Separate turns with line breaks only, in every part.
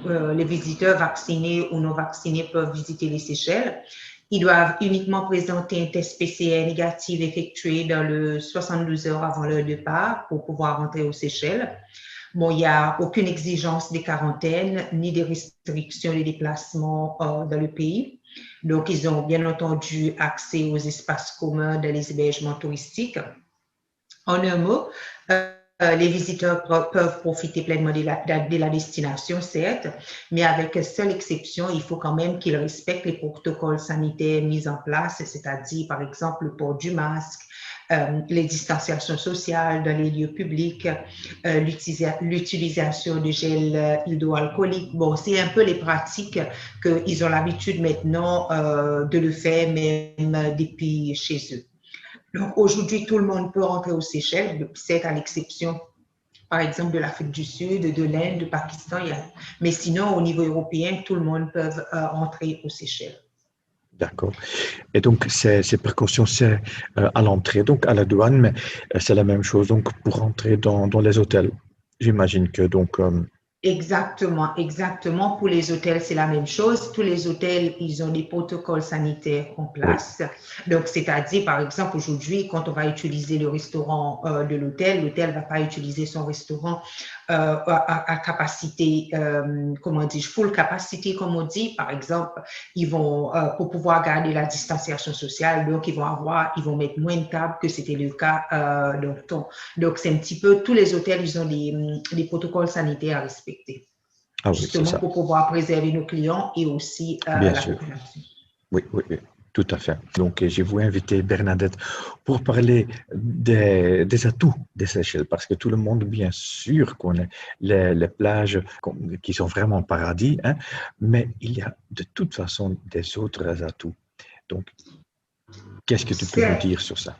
les visiteurs vaccinés ou non vaccinés peuvent visiter les Seychelles. Ils doivent uniquement présenter un test PCR négatif effectué dans le 72 heures avant leur départ pour pouvoir rentrer aux Seychelles. Bon, il n'y a aucune exigence de quarantaine ni des restrictions de déplacement dans le pays. Donc, ils ont bien entendu accès aux espaces communs dans les hébergements touristiques. En un mot, les visiteurs peuvent profiter pleinement de la destination, certes, mais avec une seule exception, il faut quand même qu'ils respectent les protocoles sanitaires mis en place, c'est-à-dire, par exemple, le port du masque, les distanciations sociales dans les lieux publics, l'utilisation de gel hydroalcoolique. Bon, c'est un peu les pratiques qu'ils ont l'habitude maintenant de le faire même depuis chez eux. Donc aujourd'hui, tout le monde peut rentrer aux Seychelles, c'est à l'exception, par exemple, de l'Afrique du Sud, de l'Inde, du Pakistan. Mais sinon, au niveau européen, tout le monde peut rentrer aux Seychelles.
D'accord. Et donc, ces précautions, c'est à l'entrée, donc à la douane, mais c'est la même chose donc pour rentrer dans les hôtels. J'imagine que donc...
Exactement, exactement. Pour les hôtels, c'est la même chose. Tous les hôtels, ils ont des protocoles sanitaires en place. Oui. Donc, c'est-à-dire, par exemple, aujourd'hui, quand on va utiliser le restaurant de l'hôtel, l'hôtel ne va pas utiliser son restaurant à capacité, comment dis-je, full capacity, comme on dit. Par exemple, ils vont, pour pouvoir garder la distanciation sociale, donc ils vont mettre moins de tables que c'était le cas donc c'est un petit peu, tous les hôtels, ils ont des protocoles sanitaires à respecter. Ah oui, justement pour pouvoir préserver nos clients et aussi
Bien
la
sûr.
population.
Oui, oui, oui. Tout à fait. Donc, je vous inviter Bernadette pour parler des atouts des Seychelles, parce que tout le monde, bien sûr, connaît les plages qui sont vraiment paradis, hein, mais il y a de toute façon des autres atouts. Donc, qu'est-ce que tu peux nous dire sur ça?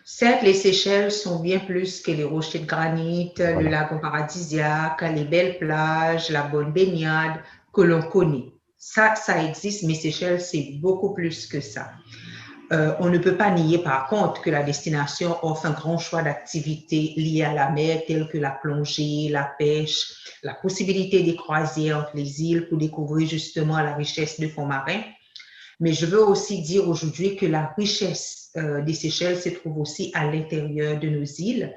Certes, les Seychelles sont bien plus que les rochers de granit, voilà. Le lagon paradisiaque, les belles plages, la bonne baignade que l'on connaît. Ça existe, mais Seychelles, c'est beaucoup plus que ça. On ne peut pas nier par contre que la destination offre un grand choix d'activités liées à la mer, telles que la plongée, la pêche, la possibilité des croisières entre les îles pour découvrir justement la richesse de fonds marins. Mais je veux aussi dire aujourd'hui que la richesse des Seychelles se trouve aussi à l'intérieur de nos îles,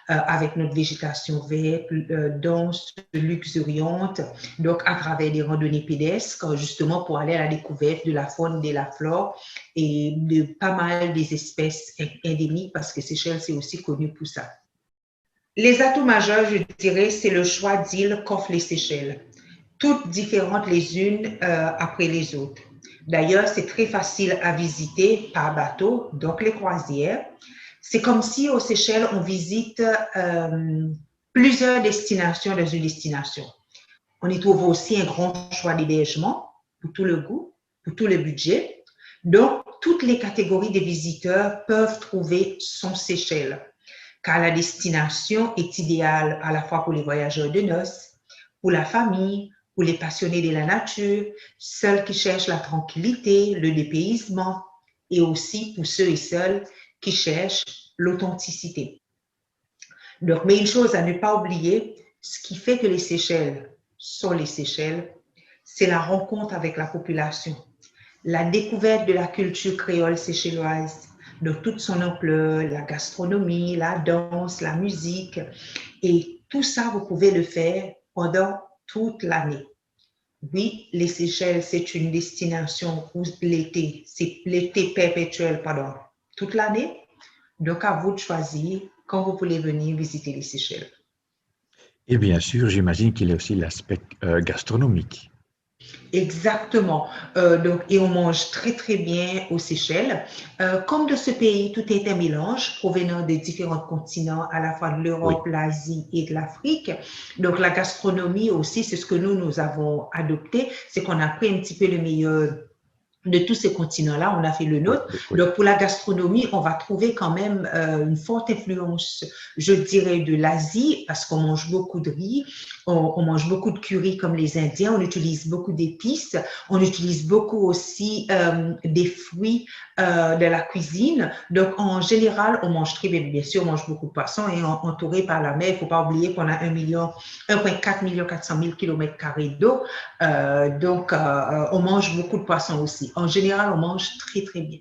avec notre végétation verte, dense, luxuriante, donc à travers des randonnées pédestres, justement pour aller à la découverte de la faune, de la flore et de pas mal des espèces endémiques, parce que Seychelles, c'est aussi connu pour ça. Les atouts majeurs, je dirais, c'est le choix d'îles qu'offrent les Seychelles, toutes différentes les unes après les autres. D'ailleurs, c'est très facile à visiter par bateau, donc les croisières. C'est comme si aux Seychelles, on visite plusieurs destinations dans une destination. On y trouve aussi un grand choix d'hébergement pour tout le goût, pour tout le budget. Donc, toutes les catégories de visiteurs peuvent trouver son Seychelles, car la destination est idéale à la fois pour les voyageurs de noces, pour la famille, pour les passionnés de la nature, ceux qui cherchent la tranquillité, le dépaysement, et aussi pour ceux et celles qui cherchent l'authenticité. Donc, mais une chose à ne pas oublier, ce qui fait que les Seychelles sont les Seychelles, c'est la rencontre avec la population, la découverte de la culture créole séchelloise, de toute son ampleur, la gastronomie, la danse, la musique, et tout ça, vous pouvez le faire pendant toute l'année. Oui, les Seychelles, c'est une destination où l'été, c'est l'été perpétuel pendant toute l'année. Donc, à vous de choisir quand vous voulez venir visiter les Seychelles.
Et bien sûr, j'imagine qu'il y a aussi l'aspect gastronomique.
Exactement. Donc, et on mange très, très bien aux Seychelles. Comme de ce pays, tout est un mélange provenant des différents continents, à la fois de l'Europe, oui, l'Asie et de l'Afrique. Donc, la gastronomie aussi, c'est ce que nous avons adopté, c'est qu'on a pris un petit peu le meilleur de tous ces continents-là, on a fait le
Oui,
nôtre.
oui, oui.
Donc, pour la gastronomie, on va trouver quand même une forte influence, je dirais, de l'Asie, parce qu'on mange beaucoup de riz, on mange beaucoup de curry comme les Indiens, on utilise beaucoup d'épices, on utilise beaucoup aussi des fruits de la cuisine. Donc, en général, on mange très bien. Bien sûr, on mange beaucoup de poissons et entouré par la mer. Il ne faut pas oublier qu'on a 1,4 million 400 000 km² d'eau. Donc, on mange beaucoup de poissons aussi. En général, on mange très, très bien.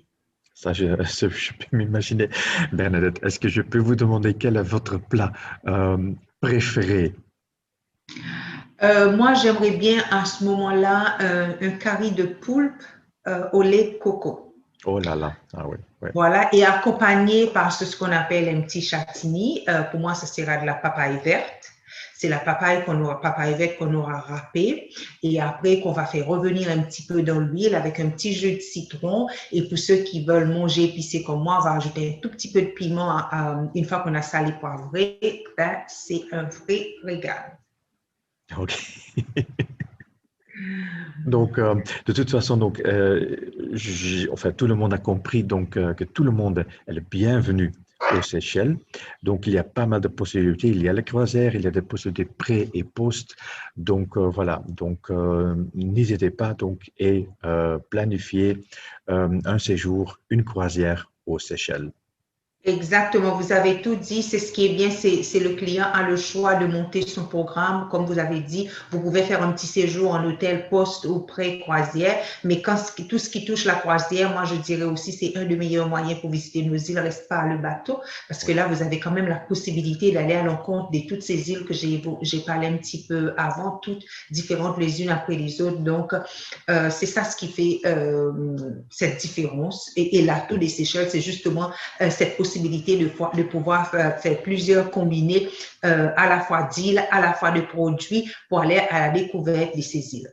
Ça, je peux m'imaginer. Bernadette, est-ce que je peux vous demander quel est votre plat préféré?
Moi, j'aimerais bien à ce moment-là un curry de poulpe au lait de coco.
Oh là là, ah oui, oui.
Voilà, et accompagné par ce qu'on appelle un petit chatini. Pour moi, ce sera de la papaye verte. C'est la papaye verte qu'on aura râpée et après qu'on va faire revenir un petit peu dans l'huile avec un petit jus de citron. Et pour ceux qui veulent manger épicé comme moi, on va ajouter un tout petit peu de piment une fois qu'on a salé poivré. Ben, c'est un vrai régal.
Ok. Donc, de toute façon, donc, enfin, tout le monde a compris donc, que tout le monde est le bienvenu aux Seychelles. Donc, il y a pas mal de possibilités. Il y a les croisières, il y a des possibilités pré et post. Donc, voilà. Donc, n'hésitez pas donc, et planifier un séjour, une croisière aux Seychelles.
Exactement, vous avez tout dit. C'est ce qui est bien, c'est le client a le choix de monter son programme. Comme vous avez dit, vous pouvez faire un petit séjour en hôtel post ou pré-croisière. Mais quand tout ce qui touche la croisière, moi, je dirais aussi, c'est un des meilleurs moyens pour visiter nos îles. Reste pas à le bateau parce que
Oui.
là, vous avez quand même la possibilité d'aller à l'encontre de toutes ces îles que j'ai parlé un petit peu avant, toutes différentes les unes après les autres. Donc, c'est ça ce qui fait cette différence. Et l'atout des Seychelles, c'est justement cette possibilité de pouvoir faire plusieurs combinés à la fois d'îles, à la fois de produits pour aller à la découverte de ces îles.